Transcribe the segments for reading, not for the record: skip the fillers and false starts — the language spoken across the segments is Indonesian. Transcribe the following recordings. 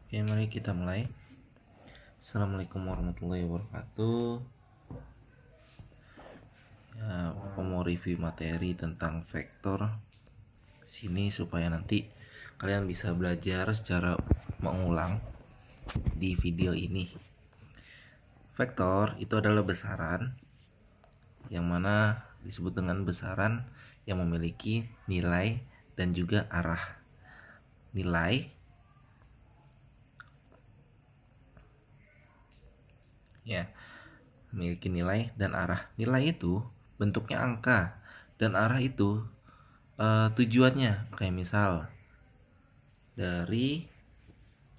Oke, mari kita mulai. Assalamualaikum warahmatullahi wabarakatuh. Ya, Bapak mau review materi tentang vektor sini supaya nanti kalian bisa belajar secara mengulang di video ini. Vektor itu adalah besaran yang mana disebut dengan besaran yang memiliki nilai dan juga arah. Nilai ya memiliki nilai dan arah. Nilai itu bentuknya angka dan arah itu tujuannya, kayak misal dari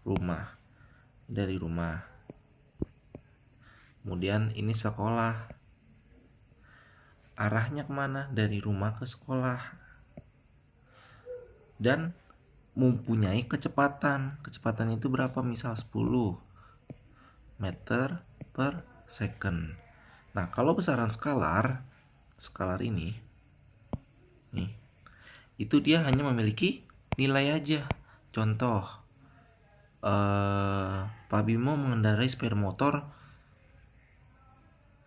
rumah, kemudian ini sekolah, arahnya kemana, dari rumah ke sekolah, dan mempunyai kecepatan itu berapa, misal 10 meter per second. Nah, kalau besaran skalar ini nih, itu dia hanya memiliki nilai aja. Contoh, Pak Bimo mengendarai sepeda motor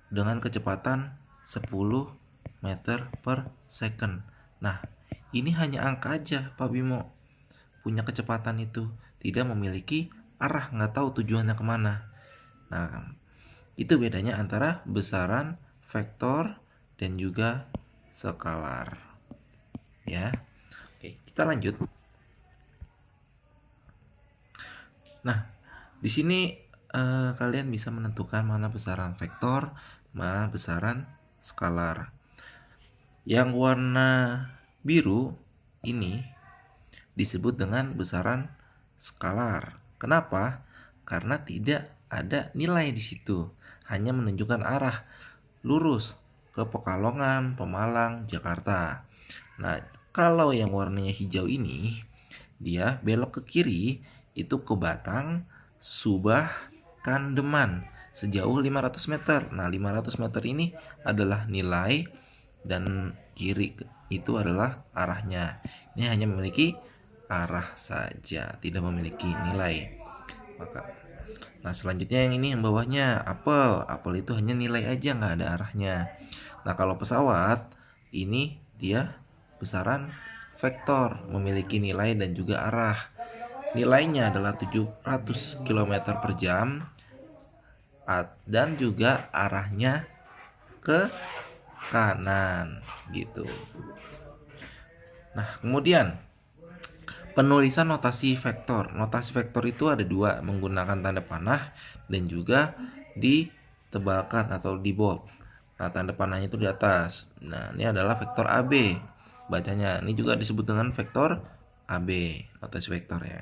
dengan kecepatan 10 meter per second. Nah, ini hanya angka aja. Pak Bimo punya kecepatan itu, tidak memiliki arah, nggak tahu tujuannya kemana. Nah, itu bedanya antara besaran, vektor, dan juga skalar. Ya, oke, kita lanjut. Nah, di sini kalian bisa menentukan mana besaran vektor, mana besaran skalar. Yang warna biru ini disebut dengan besaran skalar. Kenapa? Karena tidak ada nilai di situ, hanya menunjukkan arah lurus ke Pekalongan, Pemalang, Jakarta. Nah, kalau yang warnanya hijau ini, dia belok ke kiri itu ke Batang, Subah, Kandeman sejauh 500 meter. Nah, 500 meter ini adalah nilai dan kiri itu adalah arahnya. Ini hanya memiliki arah saja, tidak memiliki nilai. Nah, selanjutnya yang ini, yang bawahnya apel itu hanya nilai aja, nggak ada arahnya. Nah, kalau pesawat ini dia besaran vektor, memiliki nilai dan juga arah. Nilainya adalah 700 km per jam dan juga arahnya ke kanan gitu. Nah, kemudian penulisan notasi vektor. Notasi vektor itu ada dua, menggunakan tanda panah dan juga ditebalkan atau di bold. Nah, tanda panahnya itu di atas. Nah, ini adalah vektor AB. Bacanya ini juga disebut dengan vektor AB, notasi vektor ya.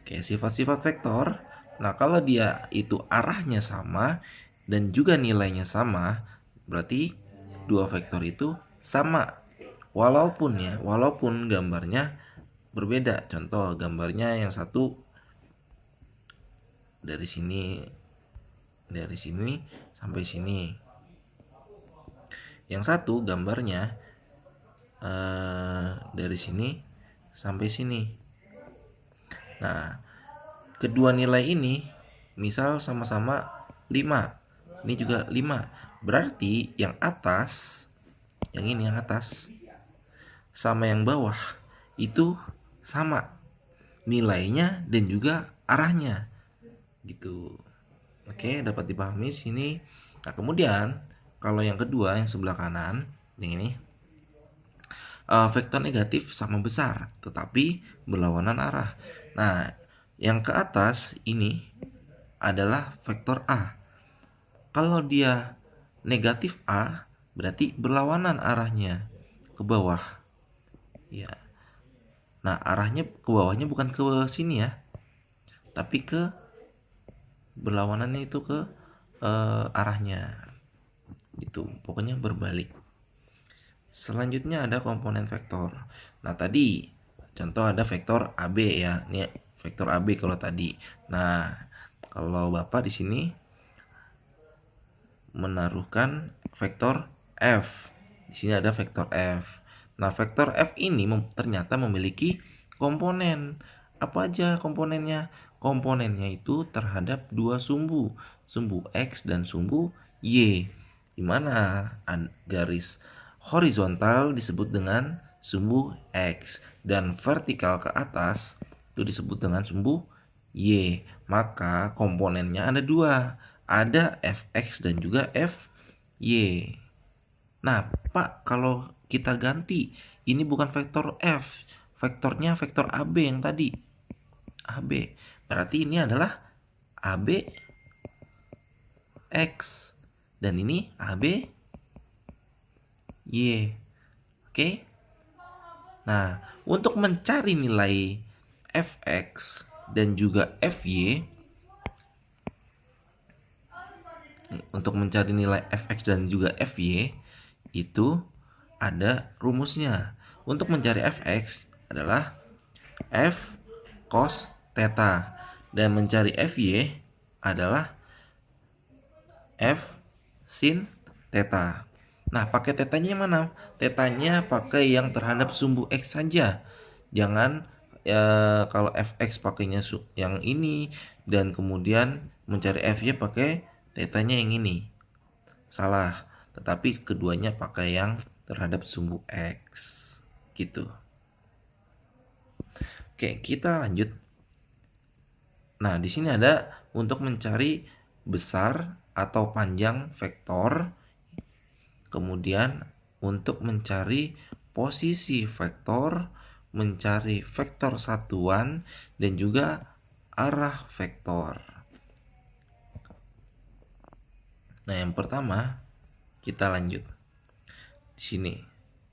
Oke, sifat-sifat vektor. Nah, kalau dia itu arahnya sama dan juga nilainya sama, berarti dua vektor itu sama. Walaupun gambarnya berbeda. Contoh, gambarnya yang satu dari sini sampai sini. Yang satu gambarnya dari sini sampai sini. Nah, kedua nilai ini misal sama-sama 5. Ini juga 5. Berarti yang atas, yang atas sama yang bawah itu sama nilainya dan juga arahnya gitu. Oke, dapat dipahami di sini. Nah, kemudian kalau yang kedua, yang sebelah kanan ini, vektor negatif sama besar tetapi berlawanan arah. Nah, yang ke atas ini adalah vektor A. Kalau dia negatif A, berarti berlawanan arahnya ke bawah. Ya. Nah, arahnya ke bawahnya bukan ke sini ya, tapi ke berlawanannya itu ke arahnya. Gitu. Pokoknya berbalik. Selanjutnya ada komponen vektor. Nah, tadi contoh ada vektor AB ya. Ini vektor AB kalau tadi. Nah, kalau Bapak di sini menaruhkan vektor F. Di sini ada vektor F. Nah, vektor F ini ternyata memiliki komponen. Apa aja komponennya? komponennya itu terhadap dua sumbu X dan sumbu Y, di mana garis horizontal disebut dengan sumbu X dan vertikal ke atas itu disebut dengan sumbu Y. Maka komponennya ada dua, ada Fx dan juga Fy. Nah, Pak, kalau kita ganti, ini bukan vektor F, vektornya vektor AB yang tadi. AB. Berarti ini adalah AB X. Dan ini AB Y. Oke? Nah, untuk mencari nilai Fx dan juga Fy, untuk mencari nilai Fx dan juga Fy, itu ada rumusnya. Untuk mencari Fx adalah F cos theta, dan mencari Fy adalah F sin theta. Nah, pakai tetanya mana? Tetanya pakai yang terhadap sumbu X saja. Jangan kalau Fx pakainya yang ini dan kemudian mencari Fy pakai tetanya yang ini. Salah. Tetapi keduanya pakai yang terhadap sumbu X. Gitu. Oke, kita lanjut. Nah, di sini ada untuk mencari besar atau panjang vektor. Kemudian untuk mencari posisi vektor, mencari vektor satuan, dan juga arah vektor. Nah, yang pertama kita lanjut. Di sini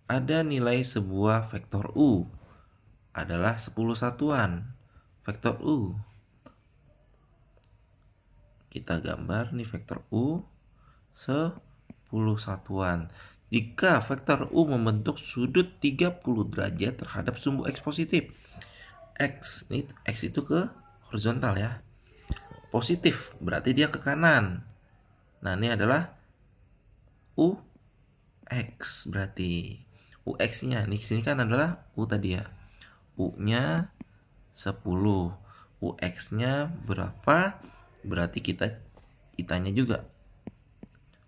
ada nilai sebuah vektor U adalah 10 satuan. Vektor U. Kita gambar nih vektor U 10 satuan. Jika vektor U membentuk sudut 30 derajat terhadap sumbu X positif. X itu ke horizontal ya. Positif berarti dia ke kanan. Nah, ini adalah UX berarti. UX-nya nih sini kan adalah U tadi ya. U-nya 10. UX-nya berapa? Berarti kitanya juga.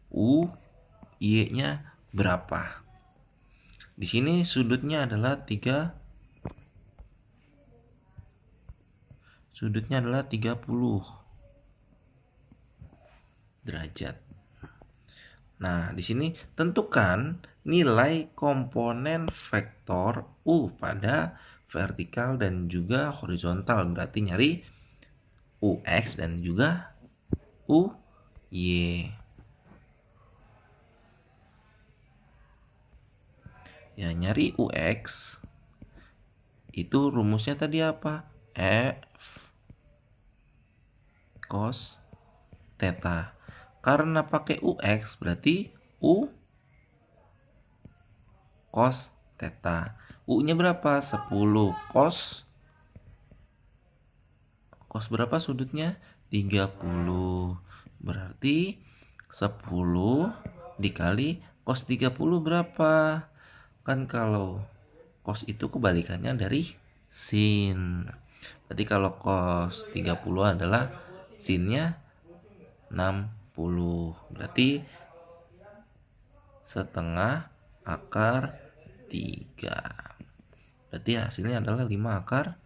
U Y-nya berapa? Di sini sudutnya adalah 30 derajat. Nah, di sini tentukan nilai komponen vektor U pada vertikal dan juga horizontal. Berarti nyari UX dan juga UY. Ya, nyari UX itu rumusnya tadi apa? F cos theta. Karena pakai UX berarti U cos theta. U-nya berapa? 10 cos. Cos berapa sudutnya? 30. Berarti 10 dikali cos 30 berapa? Kan kalau cos itu kebalikannya dari sin. Berarti kalau cos 30 adalah sinnya 60. Berarti setengah akar 3. Berarti hasilnya adalah 5 akar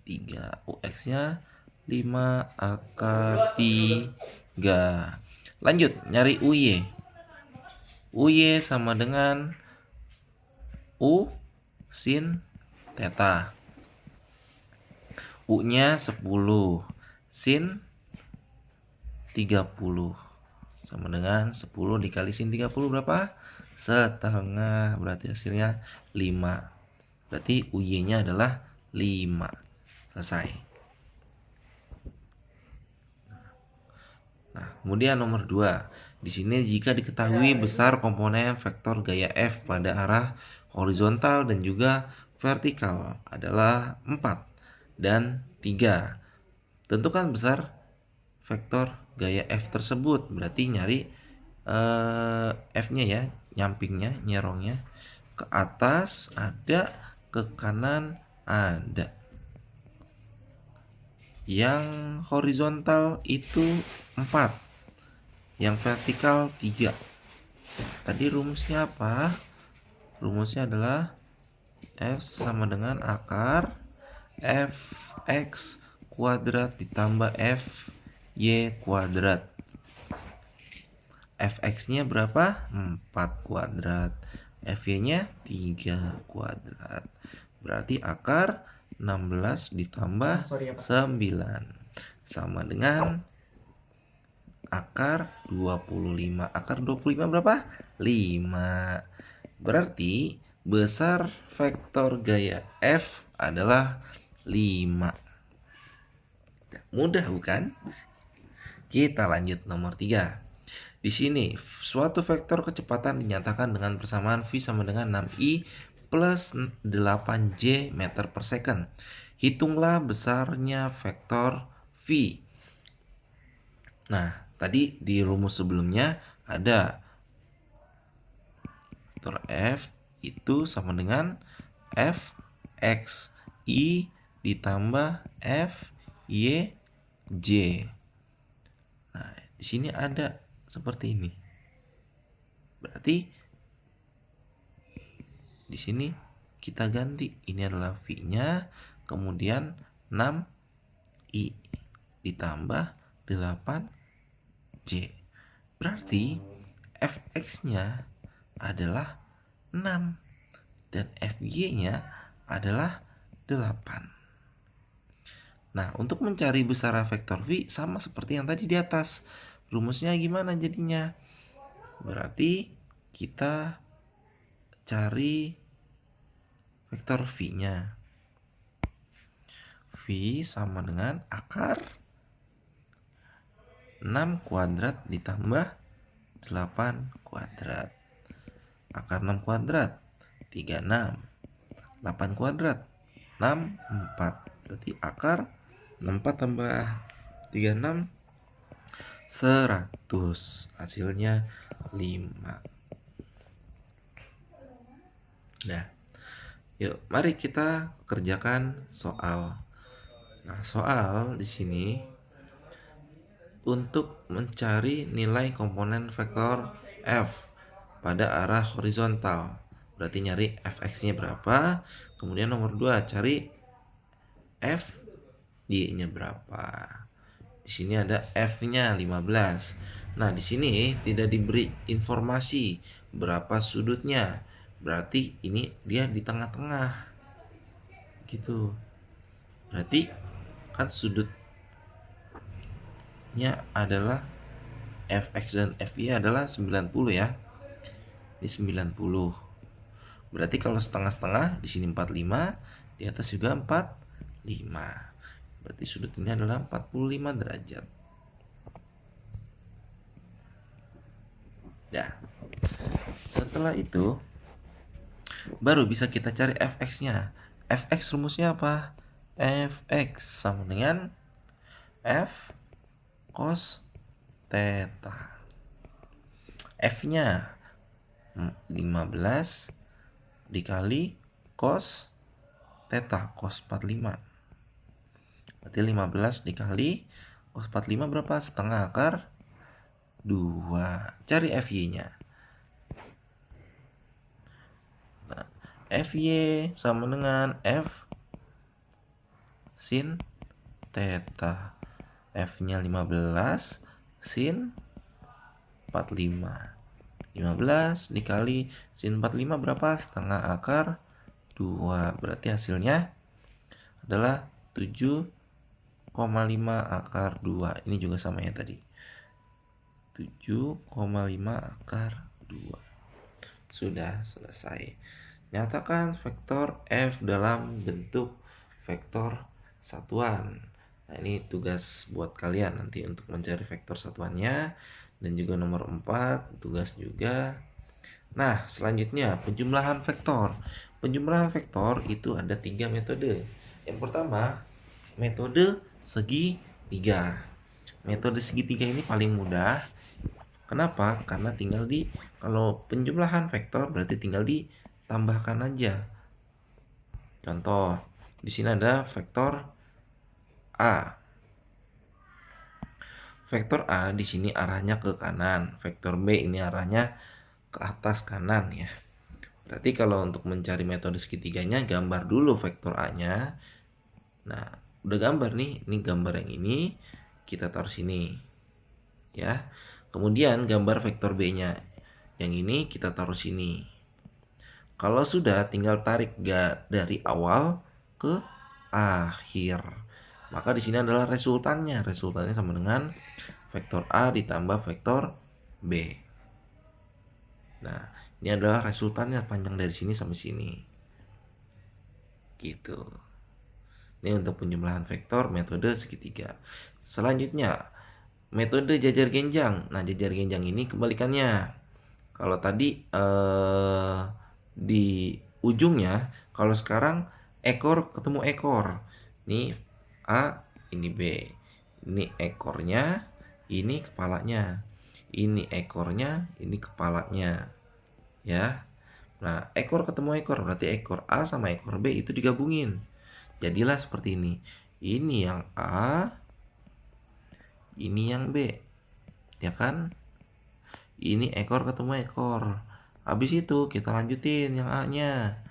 3. UX-nya 5 akar 3. Lanjut, nyari UY. UY sama dengan U sin theta. U-nya 10. Sin 30. Sama dengan 10 dikali sin 30 berapa? Setengah. Berarti hasilnya 5. Berarti UY-nya adalah 5. Selesai. Nah, kemudian nomor 2. Di sini jika diketahui besar komponen vektor gaya F pada arah horizontal dan juga vertikal adalah 4 dan 3. Tentukan besar vektor gaya F tersebut. Berarti nyari F-nya ya, nyampingnya, nyerongnya. Ke atas ada, ke kanan ada. Yang horizontal itu 4, yang vertikal 3. Tadi rumusnya apa? Rumusnya adalah F sama dengan akar Fx kuadrat ditambah Fy kuadrat. Fx-nya berapa? 4 kuadrat. Fy-nya 3 kuadrat. Berarti akar 16 ditambah 9 sama dengan akar 25. Akar 25 berapa? 5. Berarti besar vektor gaya F adalah 5. Mudah bukan? Kita lanjut nomor 3. Di sini suatu vektor kecepatan dinyatakan dengan persamaan V sama dengan 6I plus 8J meter per second. Hitunglah besarnya vektor V. Nah, tadi di rumus sebelumnya ada vektor F itu sama dengan Fx I ditambah Fy J. Nah, di sini ada seperti ini. Berarti di sini kita ganti. Ini adalah V-nya, kemudian 6I ditambah 8J. Berarti Fx-nya adalah 6 dan Fy-nya adalah 8. Nah, untuk mencari besaran vektor V sama seperti yang tadi di atas. Rumusnya gimana jadinya? Berarti kita cari vektor V-nya. V sama dengan akar 6 kuadrat ditambah 8 kuadrat. Akar 6 kuadrat 36. 8 kuadrat 64. Berarti akar 64 tambah 36 100. Hasilnya 5. Nah, yuk mari kita kerjakan soal. Nah, soal di sini untuk mencari nilai komponen vektor F pada arah horizontal. Berarti nyari Fx-nya berapa. Kemudian nomor 2 cari Fy-nya berapa. Di sini ada F-nya 15. Nah, di sini tidak diberi informasi berapa sudutnya. Berarti ini dia di tengah-tengah. Gitu. Berarti kan sudutnya adalah Fx dan Fy adalah 90 ya. Ini 90. Berarti kalau setengah-setengah di sini 45, di atas juga 45. Berarti sudut ini adalah 45 derajat. Ya. Setelah itu baru bisa kita cari Fx-nya. Fx rumusnya apa? Fx sama dengan F cos theta. F-nya 15 dikali cos theta, cos 45. Berarti 15 dikali cos 45 berapa? Setengah akar 2. Cari Fy-nya. Nah, Fy sama dengan F sin theta. F-nya 15 sin 45. 15 dikali sin 45 berapa? Setengah akar 2. Berarti hasilnya adalah 7,5 akar 2. Ini juga sama ya tadi. 7,5 akar 2. Sudah selesai. Nyatakan vektor F dalam bentuk vektor satuan. Nah, ini tugas buat kalian nanti untuk mencari vektor satuannya. Dan juga nomor 4 tugas juga. Nah, selanjutnya penjumlahan vektor. Penjumlahan vektor itu ada 3 metode. Yang pertama, metode segitiga. Metode segitiga ini paling mudah. Kenapa? Karena kalau penjumlahan vektor berarti tinggal ditambahkan aja. Contoh, di sini ada vektor A. Vektor A di sini arahnya ke kanan, vektor B ini arahnya ke atas kanan ya. Berarti kalau untuk mencari metode segitiganya, gambar dulu vektor A-nya. Nah, udah gambar nih, ini gambar yang ini, kita taruh sini ya. Kemudian gambar vektor B-nya. Yang ini kita taruh sini. Kalau sudah, tinggal tarik dari awal ke akhir. Maka di sini adalah resultannya. Resultannya sama dengan vektor A ditambah vektor B. Nah, ini adalah resultannya panjang dari sini sampai sini. Gitu. Ini untuk penjumlahan vektor metode segitiga. Selanjutnya, metode jajar genjang. Nah, jajar genjang ini kebalikannya. Kalau tadi di ujungnya, kalau sekarang ekor ketemu ekor. Ini A, ini B. Ini ekornya, ini kepalanya. Ini ekornya, ini kepalanya. Ya. Nah, ekor ketemu ekor berarti ekor A sama ekor B itu digabungin. Jadilah seperti ini. Ini yang A, ini yang B. Ya kan? Ini ekor ketemu ekor. Habis itu kita lanjutin yang A-nya.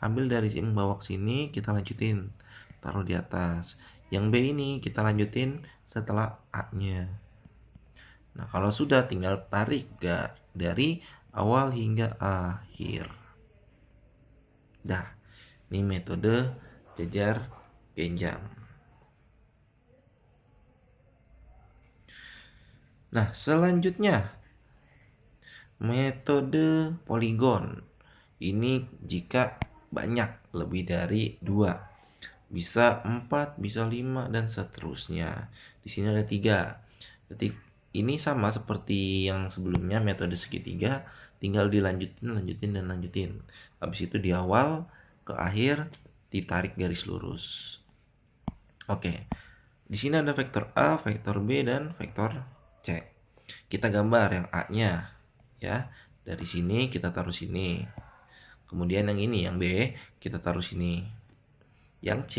Ambil dari sini bawa ke sini, kita lanjutin. Taruh di atas. Yang B ini kita lanjutin setelah A-nya. Nah, kalau sudah tinggal tarik dari awal hingga akhir. Dah, ini metode jajar genjang. Nah, selanjutnya metode poligon. Ini jika banyak lebih dari 2. Bisa 4, bisa 5 dan seterusnya. Di sini ada 3. Jadi ini sama seperti yang sebelumnya metode segitiga, tinggal lanjutin dan lanjutin. Habis itu di awal ke akhir ditarik garis lurus. Oke. Di sini ada vektor A, vektor B dan vektor C. Kita gambar yang A-nya ya. Dari sini kita taruh sini. Kemudian yang ini yang B kita taruh sini. Yang C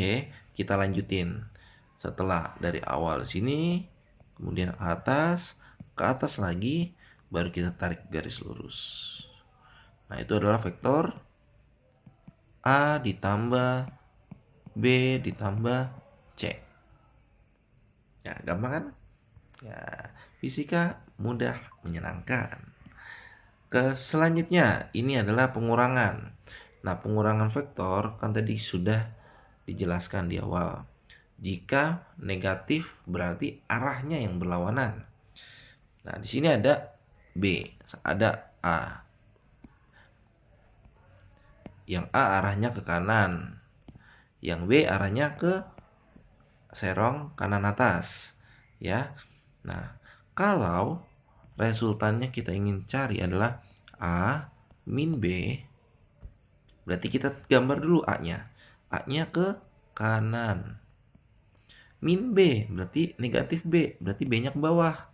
kita lanjutin. Setelah dari awal sini, kemudian ke atas lagi, baru kita tarik garis lurus. Nah, itu adalah vektor A ditambah B ditambah C. Ya, gampang kan? Ya, fisika mudah menyenangkan. Selanjutnya, ini adalah pengurangan. Nah, pengurangan vektor kan tadi sudah dijelaskan di awal. Jika negatif berarti arahnya yang berlawanan. Nah, di sini ada B, ada A. Yang A arahnya ke kanan. Yang B arahnya ke serong kanan atas, ya. Nah, kalau resultannya kita ingin cari adalah A min B, berarti kita gambar dulu A-nya. A-nya ke kanan. Min B berarti negatif B, berarti B-nya ke bawah.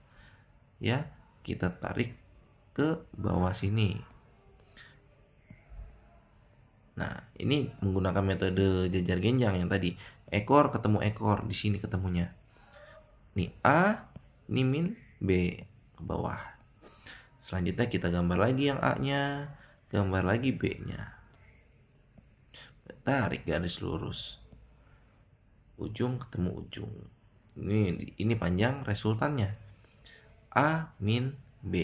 Ya, kita tarik ke bawah sini. Nah, ini menggunakan metode jajar genjang yang tadi. Ekor ketemu ekor, di sini ketemunya. Nih A, ini min B ke bawah. Selanjutnya kita gambar lagi yang A-nya, gambar lagi B-nya. Tarik garis lurus. Ujung ketemu ujung. Ini panjang resultannya. A min B.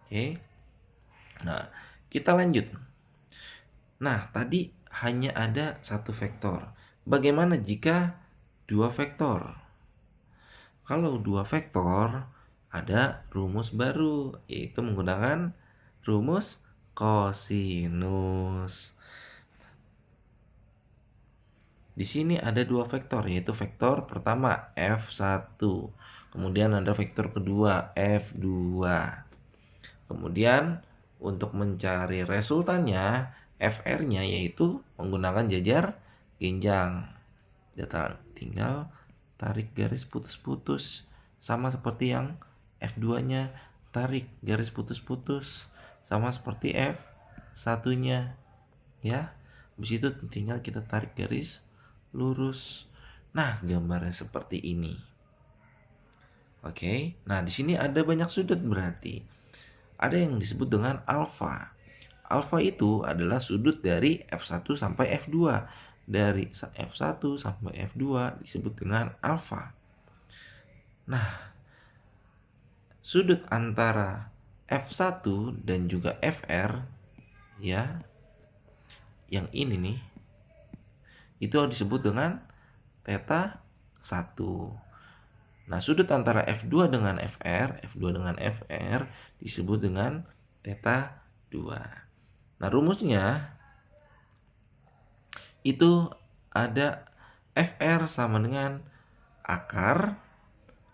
Oke. Nah, kita lanjut. Nah, tadi hanya ada satu vektor. Bagaimana jika 2 vektor? Kalau 2 vektor, ada rumus baru, yaitu menggunakan rumus kosinus. Di sini ada 2 vektor, yaitu vektor pertama F1, kemudian ada vektor kedua F2. Kemudian untuk mencari resultannya, FR-nya yaitu menggunakan jajar genjang. Tinggal tarik garis putus-putus, sama seperti yang F2-nya, tarik garis putus-putus sama seperti F1-nya. Ya. Habis itu tinggal kita tarik garis lurus. Nah, gambarnya seperti ini. Oke. Nah, di sini ada banyak sudut berarti. Ada yang disebut dengan alfa. Alfa itu adalah sudut dari F1 sampai F2. Dari F1 sampai F2 disebut dengan alfa. Nah, sudut antara F1 dan juga FR, ya, yang ini nih, itu disebut dengan theta 1. Nah, sudut antara F2 dengan FR disebut dengan theta 2. Nah, rumusnya itu ada FR sama dengan akar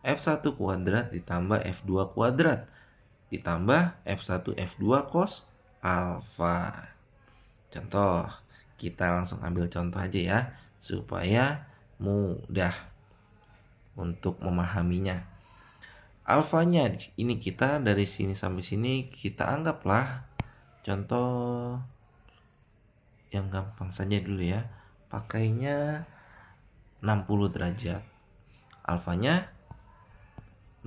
F1 kuadrat ditambah F2 kuadrat ditambah F1 F2 cos alfa. Contoh, kita langsung ambil contoh aja ya, supaya mudah untuk memahaminya. Alfanya ini kita dari sini sampai sini kita anggaplah contoh yang gampang saja dulu ya. Pakainya 60 derajat. Alfanya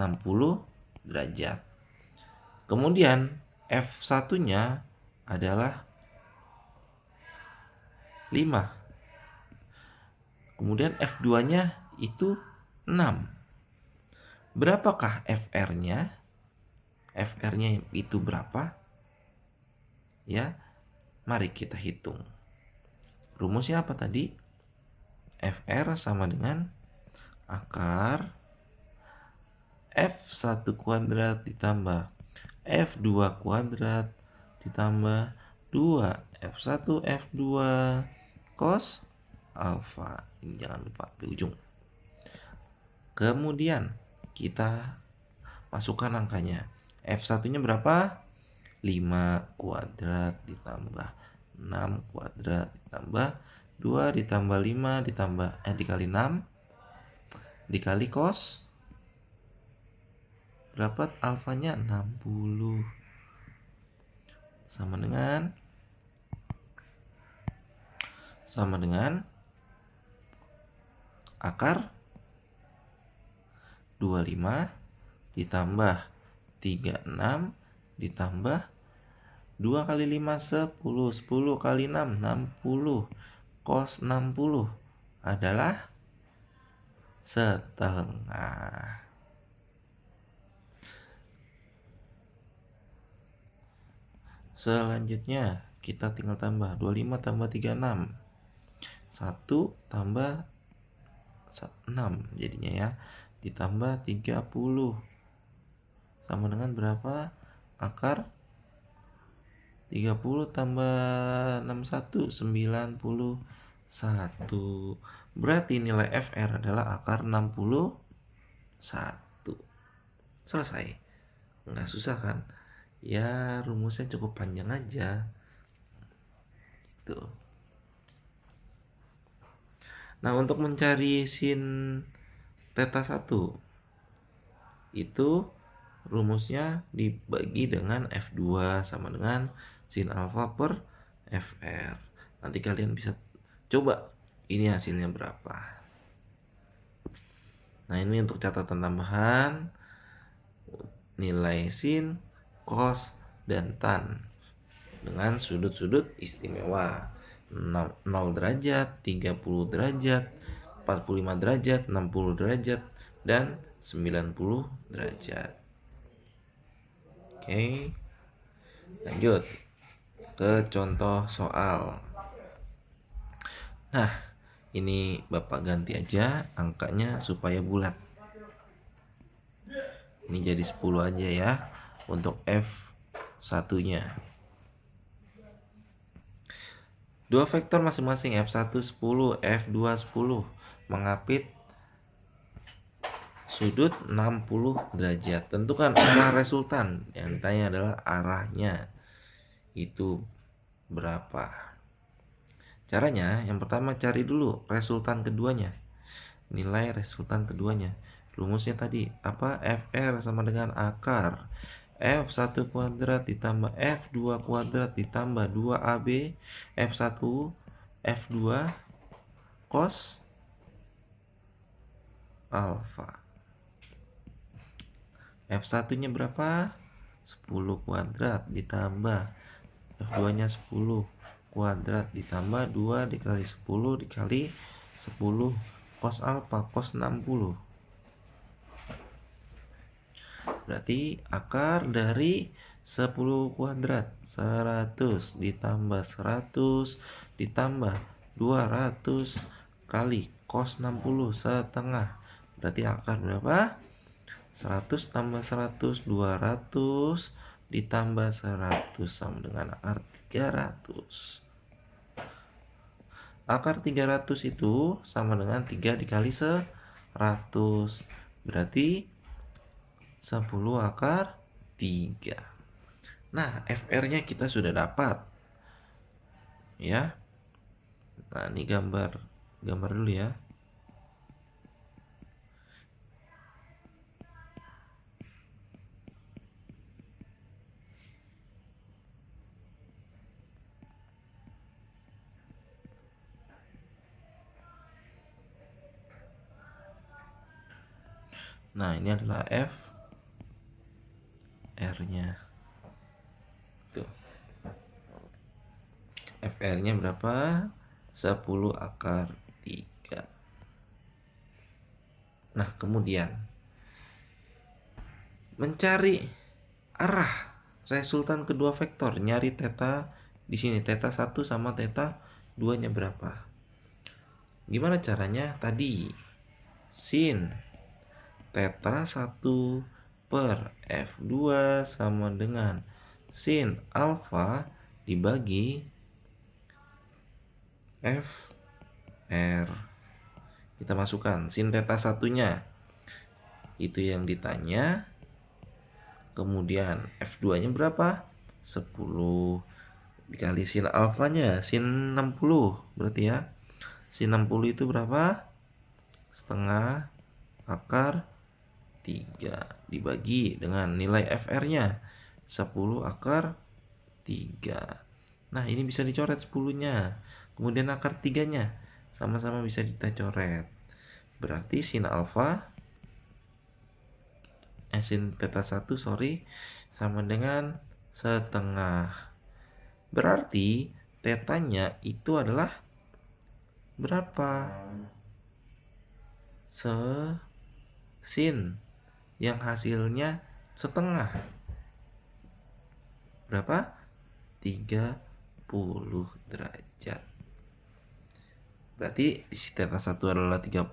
60 derajat. Kemudian F1-nya adalah 5. Kemudian F2-nya itu 6. Berapakah FR-nya? FR-nya itu berapa? Ya, mari kita hitung. Rumusnya apa tadi? FR sama dengan akar F1 kuadrat ditambah F2 kuadrat ditambah 2 F1 F2 cos alfa. Ini jangan lupa di ujung. Kemudian kita masukkan angkanya. F1-nya berapa? 5 kuadrat ditambah 6 kuadrat ditambah 2 ditambah 5 dikali 6 dikali cos berapa alfanya? 60 sama dengan akar 25 ditambah 36 ditambah 2 kali 5 10, 10 kali 6 60, cos 60 adalah setengah. Selanjutnya kita tinggal tambah 25 tambah 36 1 tambah 6 jadinya ya, ditambah 30 sama dengan berapa? Akar 30 tambah 61 91. Berarti nilai FR adalah akar 61. Selesai. Nggak susah kan? Ya, rumusnya cukup panjang aja. Tuh. Nah, untuk mencari sin theta 1 itu rumusnya dibagi dengan F2 sama dengan sin alfa per FR. Nanti kalian bisa coba ini hasilnya berapa. Nah, ini untuk catatan tambahan nilai sin, cos, dan tan dengan sudut-sudut istimewa 0 derajat, 30 derajat, 45 derajat, 60 derajat, dan 90 derajat. Oke, lanjut ke contoh soal. Nah, ini Bapak ganti aja angkanya supaya bulat. Ini jadi 10 aja ya untuk F1-nya. Dua vektor masing-masing F1 10, F2 10 mengapit sudut 60 derajat. Tentukan arah resultan. Yang ditanya adalah arahnya itu berapa. Caranya yang pertama cari dulu resultan keduanya. Nilai resultan keduanya. Rumusnya tadi apa? FR sama dengan akar F1 kuadrat ditambah F2 kuadrat ditambah 2AB F1 F2 cos alfa. F1 nya berapa? 10 kuadrat ditambah F2 nya 10 kuadrat ditambah 2 dikali 10 dikali 10 cos alfa cos 60. Berarti akar dari 10 kuadrat 100 ditambah 100 ditambah 200 kali cos 60 setengah. Berarti akar berapa? 100 tambah 100 200 ditambah 100 sama dengan akar 300. Akar 300 itu sama dengan 3 dikali 100. Berarti 10 akar 3. Nah, FR-nya kita sudah dapat. Ya. Nah, ini gambar dulu ya. Nah, ini adalah F R-nya. Tuh. FR-nya berapa? 10 akar 3. Nah, kemudian mencari arah resultan kedua vektor, nyari theta di sini theta 1 sama theta 2-nya berapa? Gimana caranya? Tadi sin theta 1 per F2 sama dengan sin alfa dibagi FR. Kita masukkan sin theta 1-nya. Itu yang ditanya. Kemudian F2-nya berapa? 10 dikali sin alfanya, sin 60 berarti ya. Sin 60 itu berapa? Setengah akar 3 dibagi dengan nilai FR-nya 10 akar 3. Nah, ini bisa dicoret 10-nya. Kemudian akar 3-nya sama-sama bisa kita coret. Berarti sin alfa sin theta 1 sama dengan setengah. Berarti tetanya itu adalah berapa? Sin yang hasilnya setengah. Berapa? 30 derajat. Berarti theta 1 adalah 30,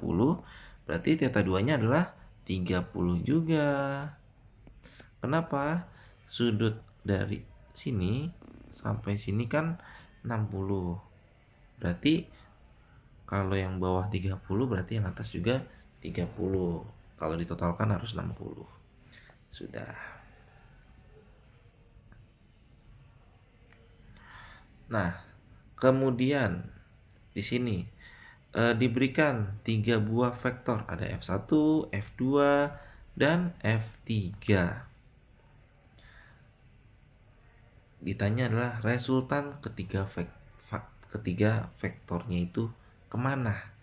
berarti theta 2-nya adalah 30 juga. Kenapa? Sudut dari sini sampai sini kan 60. Berarti kalau yang bawah 30 berarti yang atas juga 30. Kalau ditotalkan harus 60. Sudah. Nah, kemudian di sini diberikan 3 buah vektor, ada F1, F2, dan F3. Ditanya adalah resultan ketiga vektornya itu kemana?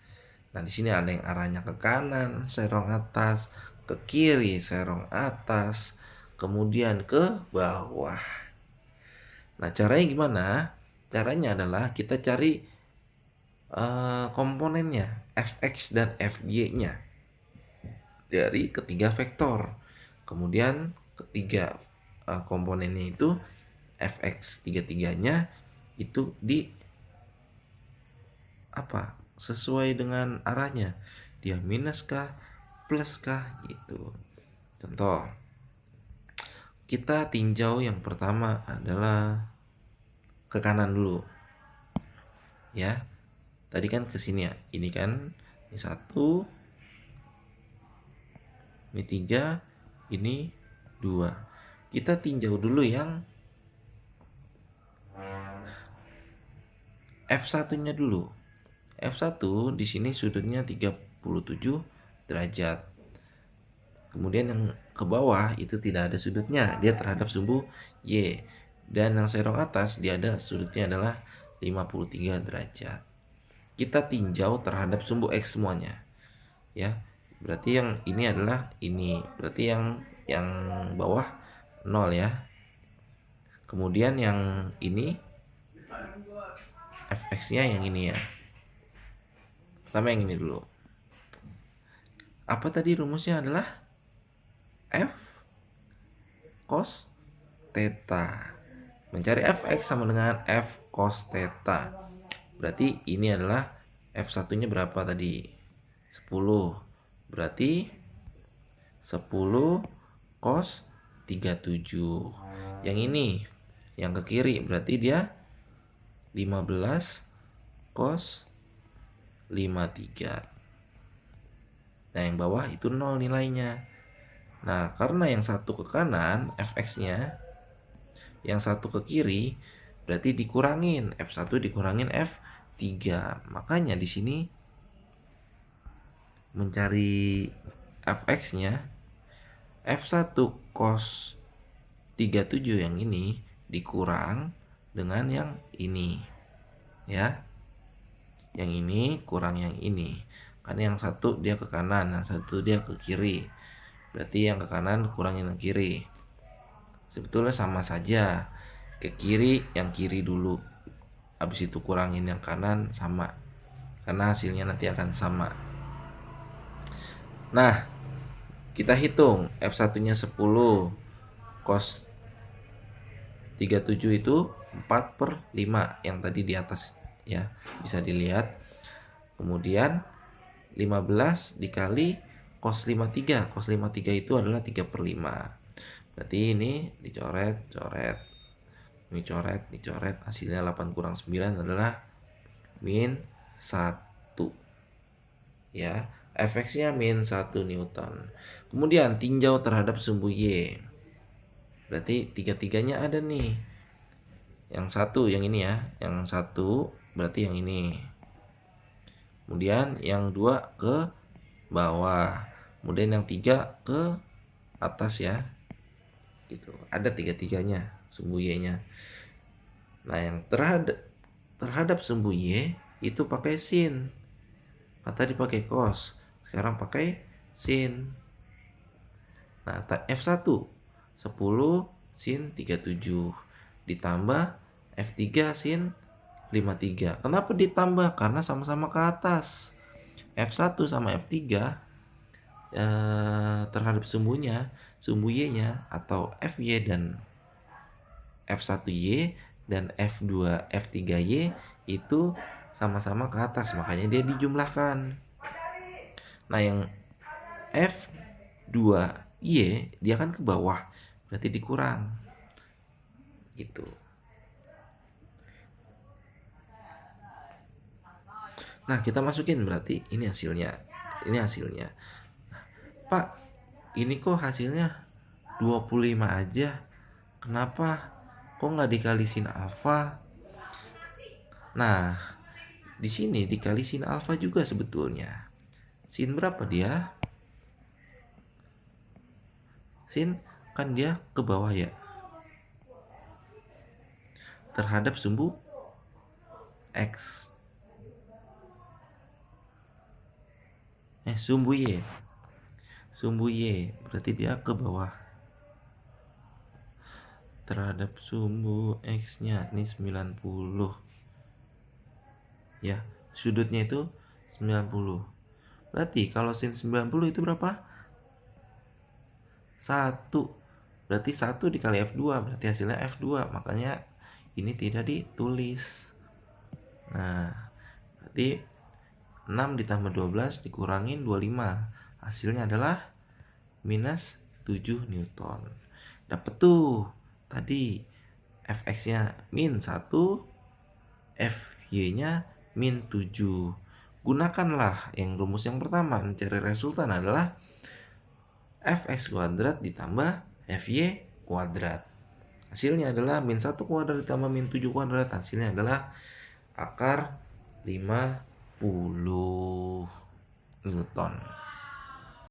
Nah, di sini ada yang arahnya ke kanan, serong atas, ke kiri, serong atas, kemudian ke bawah. Nah, caranya gimana? Caranya adalah kita cari komponennya, fx dan fy-nya dari ketiga vektor. Kemudian ketiga komponennya itu fx tiga-tiganya itu di apa? Sesuai dengan arahnya. Dia minus kah, plus kah gitu. Contoh. Kita tinjau yang pertama adalah ke kanan dulu. Ya. Tadi kan ke sini ya. Ini kan ini 1, ini 3, ini 2. Kita tinjau dulu yang F1-nya dulu. F1 di sini sudutnya 37 derajat. Kemudian yang ke bawah itu tidak ada sudutnya, dia terhadap sumbu Y. Dan yang serong atas dia ada sudutnya adalah 53 derajat. Kita tinjau terhadap sumbu X semuanya. Ya. Berarti yang ini adalah ini. Berarti yang yang bawah 0 ya. Kemudian yang ini fx-nya yang ini ya. Pertama yang ini dulu. Apa tadi rumusnya adalah f cos theta. Mencari fx sama dengan f cos theta. Berarti ini adalah f1-nya berapa tadi? 10. Berarti 10 cos 37. Yang ini yang ke kiri berarti dia 15 cos 53. Nah, yang bawah itu 0 nilainya. Nah, karena yang satu ke kanan fx-nya, yang satu ke kiri, berarti dikurangin f1 dikurangin f3. Makanya di sini mencari fx-nya f1 cos 37 yang ini dikurang dengan yang ini. Ya. Yang ini kurang yang ini. Karena yang satu dia ke kanan, yang satu dia ke kiri. Berarti yang ke kanan kurangin yang kiri. Sebetulnya sama saja. Ke kiri yang kiri dulu. Habis itu kurangin yang kanan sama. Karena hasilnya nanti akan sama. Nah, kita hitung F1-nya 10 cos 37 itu 4/5 yang tadi di atas ya. Bisa dilihat. Kemudian 15 dikali cos 53. Cos 53 itu adalah 3/5. Berarti ini dicoret, coret. Ini coret, dicoret. Hasilnya 8 kurang 9 adalah min 1. Ya, fx-nya min 1 Newton. Kemudian tinjau terhadap sumbu Y. Berarti tiga-tiganya ada nih. Yang satu yang ini ya. Yang satu berarti yang ini. Kemudian yang dua ke bawah. Kemudian yang tiga ke atas ya. Gitu. Ada tiga-tiganya sumbu Y-nya. Nah, yang terhadap sumbu Y itu pakai sin. Tadi pakai cos, sekarang pakai sin. Nah, F1 10 sin 37 ditambah F3 sin 53. Kenapa ditambah? Karena sama-sama ke atas. F1 sama F3 terhadap sumbunya, sumbu Y-nya atau FY dan F1Y dan F2 F3Y itu sama-sama ke atas, makanya dia dijumlahkan. Nah, yang F2Y dia kan ke bawah, berarti dikurang. Gitu. Nah, kita masukin berarti ini hasilnya. Ini hasilnya. Pak, ini kok hasilnya 25 aja. Kenapa? Kok nggak dikali sin alfa? Nah, di sini dikali sin alfa juga sebetulnya. Sin berapa dia? Sin kan dia ke bawah ya. Terhadap sumbu X. Sumbu Y. Sumbu Y berarti dia ke bawah. Terhadap sumbu X-nya ini 90. Ya, sudutnya itu 90. Berarti kalau sin 90 itu berapa? 1. Berarti 1 dikali F2 berarti hasilnya F2. Makanya ini tidak ditulis. Nah, berarti 6 ditambah 12 dikurangin 25. Hasilnya adalah minus 7 Newton. Dapat tuh tadi Fx-nya min 1, Fy-nya min 7. Gunakanlah yang rumus yang pertama. Mencari resultan adalah Fx kuadrat ditambah Fy kuadrat. Hasilnya adalah min 1 kuadrat ditambah min 7 kuadrat. Hasilnya adalah akar 50 Newton.